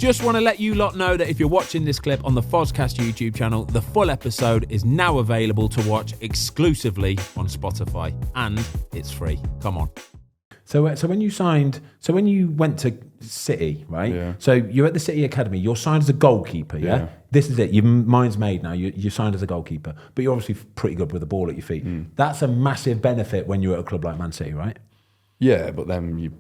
Just want to let you lot know that if you're watching this clip on the Fozcast YouTube channel, the full episode is now available to watch exclusively on Spotify, and it's free. Come on. So when you went to City, right? Yeah. So you're at the City Academy. You're signed as a goalkeeper, yeah? This is it. Your mind's made now. You're signed as a goalkeeper, but you're obviously pretty good with the ball at your feet. That's a massive benefit when you're at a club like Man City, right? Yeah, but then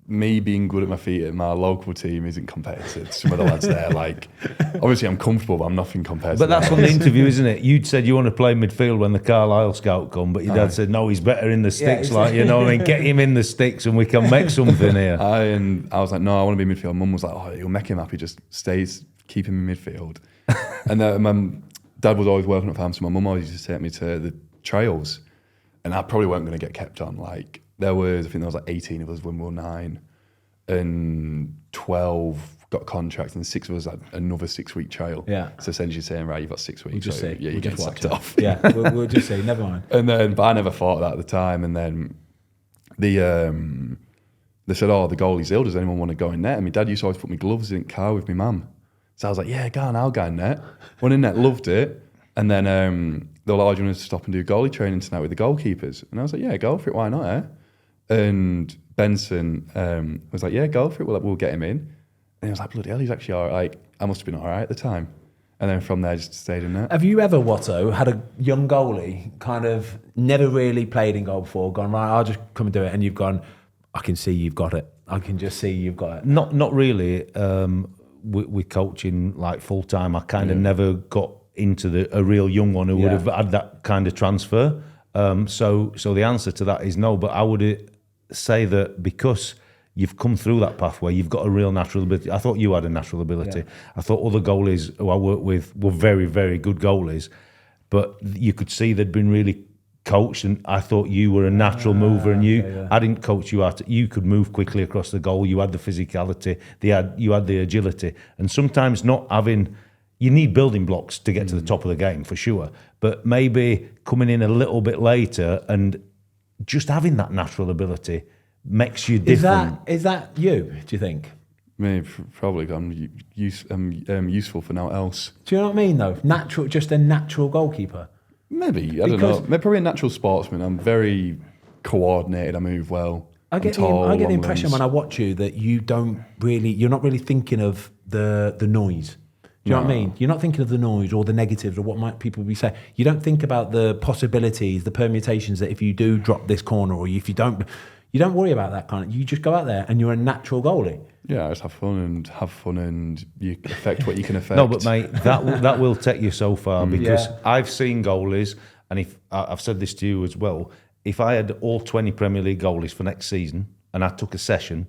me being good at my feet at my local team isn't compared to some of the lads there. Like, obviously I'm comfortable, but I'm nothing compared to But that's on the interview, isn't it? You'd said you want to play midfield when the Carlisle scout come, but your dad said, no, he's better in the sticks. Like, you know what I mean? Get him in the sticks and we can make something here. I was like, no, I want to be midfield. Mum was like, oh, you'll make him happy, just keep him in midfield. And my dad was always working at farm, so my mum always used to take me to the trails. And I probably weren't going to get kept on. Like, I think there was like 18 of us when we were 9, and 12 got contracts, and 6 of us had another 6-week trial. Yeah. So essentially saying, right, you've got 6 weeks. We'll just say, yeah, you get sacked off. Yeah, we'll just say, never mind. And then, but I never thought of that at the time. And then they said, oh, the goalie's ill. Does anyone want to go in net? And my dad used to always put my gloves in the car with my mum. So I was like, yeah, go on, I'll go in net. Went in net, loved it. And then they were like, oh, do you want to stop and do goalie training tonight with the goalkeepers? And I was like, yeah, go for it, why not, eh? And Benson was like, yeah, go for it, we'll get him in. And he was like, bloody hell, he's actually all right. Like, I must have been all right at the time. And then from there, just stayed in that. Have you ever, Watto, had a young goalie kind of never really played in goal before, gone, right, I'll just come and do it, and you've gone, I can see you've got it. I can just see you've got it. Not really. With coaching like full time, I kind of never got into a real young one who would have had that kind of transfer. So the answer to that is no. But I would say that because you've come through that pathway, you've got a real natural ability. I thought you had a natural ability. Yeah. I thought other goalies who I worked with were very, very good goalies, but you could see they'd been really coached, and I thought you were a natural mover, and I didn't coach you out. You could move quickly across the goal. You had the physicality. You had the agility, and sometimes not having. You need building blocks to get to the top of the game for sure, but maybe coming in a little bit later and just having that natural ability makes you different. Is that you? Do you think? Maybe probably I'm useful for now else. Do you know what I mean though? Natural, just a natural goalkeeper. Maybe, I don't know. Maybe probably a natural sportsman. I'm very coordinated. I move well. I get the impression when I watch you that you're not really thinking of the noise. Do you know what I mean? You're not thinking of the noise or the negatives or what might people be saying. You don't think about the possibilities, the permutations that if you do drop this corner or if you don't worry about that kind of. You just go out there and you're a natural goalie. Yeah, I just have fun and you affect what you can affect. No, but mate, that will take you so far because I've seen goalies, and if I've said this to you as well, if I had all 20 Premier League goalies for next season and I took a session,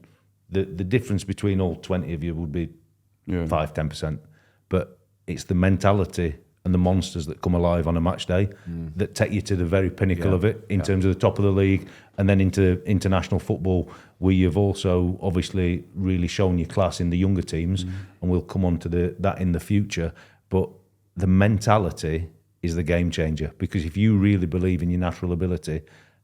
the difference between all 20 of you would be 5-10%. But it's the mentality and the monsters that come alive on a match day that take you to the very pinnacle of it in terms of the top of the league, and then into international football, where you've also obviously really shown your class in the younger teams, and we'll come on to that in the future. But the mentality is the game changer, because if you really believe in your natural ability,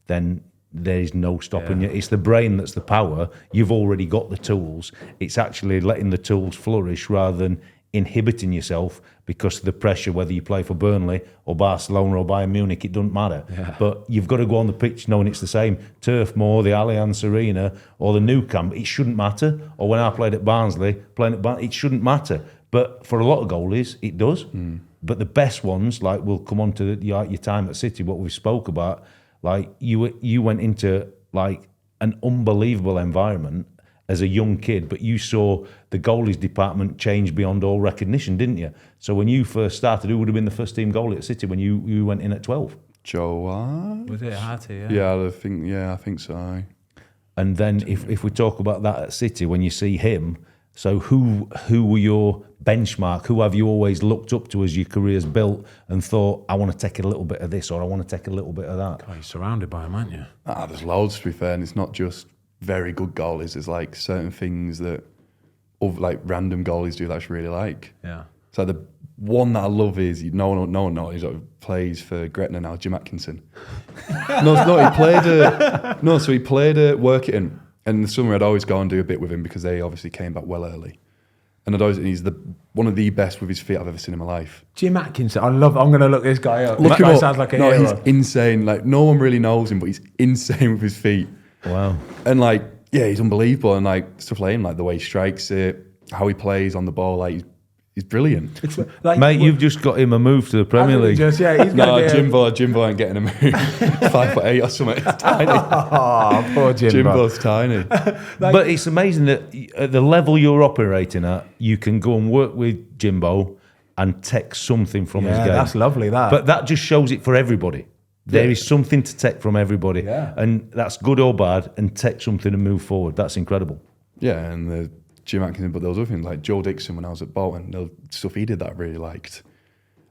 then there is no stopping you. It's the brain that's the power. You've already got the tools. It's actually letting the tools flourish rather than inhibiting yourself because of the pressure, whether you play for Burnley or Barcelona or Bayern Munich, it doesn't matter. Yeah. But you've got to go on the pitch knowing it's the same. Turf Moor, the Allianz Arena or the Nou Camp, it shouldn't matter. Or when I played at Barnsley, it shouldn't matter. But for a lot of goalies, it does. But the best ones, like we'll come on to your time at City, what we spoke about, like you went into like an unbelievable environment as a young kid, but you saw the goalies department change beyond all recognition, didn't you? So when you first started, who would have been the first team goalie at City when you went in at 12? Joe. Was it Harty? Yeah, I think so. And then if we talk about that at City, when you see him, so who were your benchmark? Who have you always looked up to as your career's built and thought, I want to take a little bit of this or I want to take a little bit of that? God, you're surrounded by them, aren't you? There's loads, to be fair, and it's not just very good goalies. There's like certain things that like random goalies do that I just really like. Yeah. So the one that I love is no one knows, he plays for Gretna now, Jim Atkinson. He played at Workington, and in the summer I'd always go and do a bit with him because they obviously came back well early. And he's one of the best with his feet I've ever seen in my life. Jim Atkinson. I'm going to look this guy up. Look This him guy up. sounds like a no, hero. he's insane. Like, no one really knows him, but he's insane with his feet. Wow. And like, yeah, he's unbelievable. And like stuff like him, like the way he strikes it, how he plays on the ball, like he's brilliant. It's like, Mate, you've just got him a move to the Premier League. He's No, Jimbo ain't getting a move. 5'8" or something. It's tiny. Oh, poor Jimbo. Jimbo's tiny. But it's amazing that at the level you're operating at, you can go and work with Jimbo and take something from his game. That's lovely, that. But that just shows it for everybody. There is something to take from everybody. Yeah. And that's good or bad, and take something and move forward. That's incredible. Yeah, and the Jim Atkinson, but there was other things like Joe Dixon when I was at Bolton, the stuff he did that I really liked.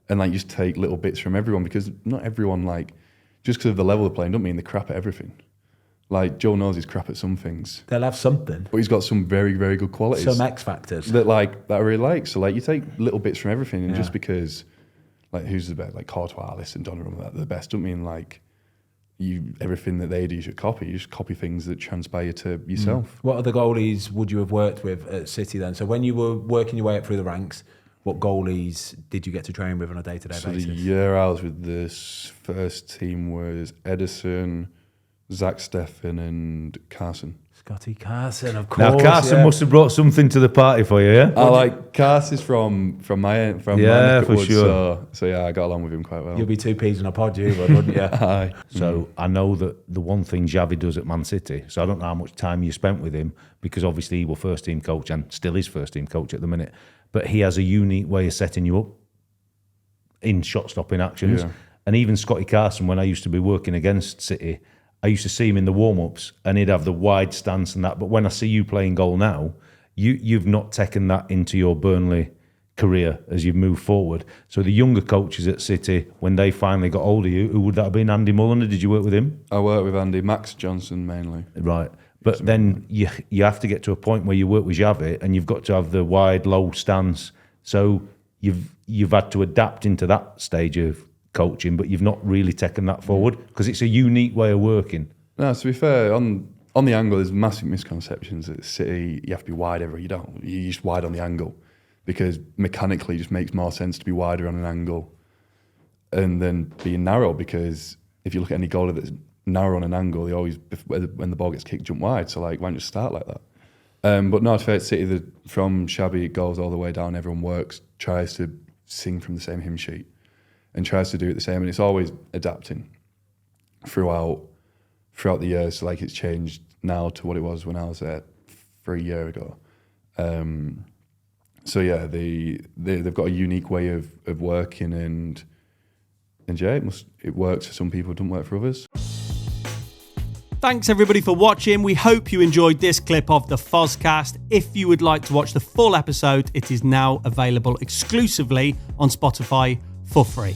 And like, just take little bits from everyone, because not everyone, like, just because of the level they're playing, don't mean they're crap at everything. Like, Joe knows he's crap at some things. They'll have something. But he's got some very, very good qualities. Some X factors. That I really like. So like, you take little bits from everything, and just because, like, who's the best? Like Courtois, Artlist and Donnarumma, they're the best. Don't mean like everything that they do you should copy. You just copy things that transpire to yourself. What other goalies would you have worked with at City then? So when you were working your way up through the ranks, what goalies did you get to train with on a day-to-day basis? The year I was with this first team was Edison, Zach Steffen and Carson. Scotty Carson, of course. Now, Carson must have brought something to the party for you, yeah? I like Carson's from my neck of for woods, sure. So yeah, I got along with him quite well. You'll be two peas in a pod, wouldn't you? Aye. So I know that the one thing Xavi does at Man City, so I don't know how much time you spent with him, because obviously he was first team coach and still is first team coach at the minute, but he has a unique way of setting you up in shot stopping actions. Yeah. And even Scotty Carson, when I used to be working against City, I used to see him in the warm-ups and he'd have the wide stance and that. But when I see you playing goal now, you've not taken that into your Burnley career as you've moved forward. So the younger coaches at City, when they finally got hold of you, who would that have been? Andy Mulliner? Did you work with him? I worked with Andy, Max Johnson mainly. Right. But then you have to get to a point where you work with Xavi and you've got to have the wide, low stance. So you've had to adapt into that stage of coaching, but you've not really taken that forward because it's a unique way of working. No, to be fair, on the angle, there's massive misconceptions at City. You have to be wide everywhere. You don't. You're just wide on the angle because mechanically it just makes more sense to be wider on an angle and then being narrow, because if you look at any goalie that's narrow on an angle, they always, when the ball gets kicked, jump wide. So like, why don't you start like that? But no, it's fair, at City, from Shabby, it goes all the way down. Everyone works, tries to sing from the same hymn sheet and tries to do it the same, and it's always adapting throughout the years. So like, it's changed now to what it was when I was there 3 years ago. So yeah, they've got a unique way of working, and yeah, it works for some people, it doesn't work for others. Thanks everybody for watching. We hope you enjoyed this clip of the Fozcast. If you would like to watch the full episode, it is now available exclusively on Spotify for free.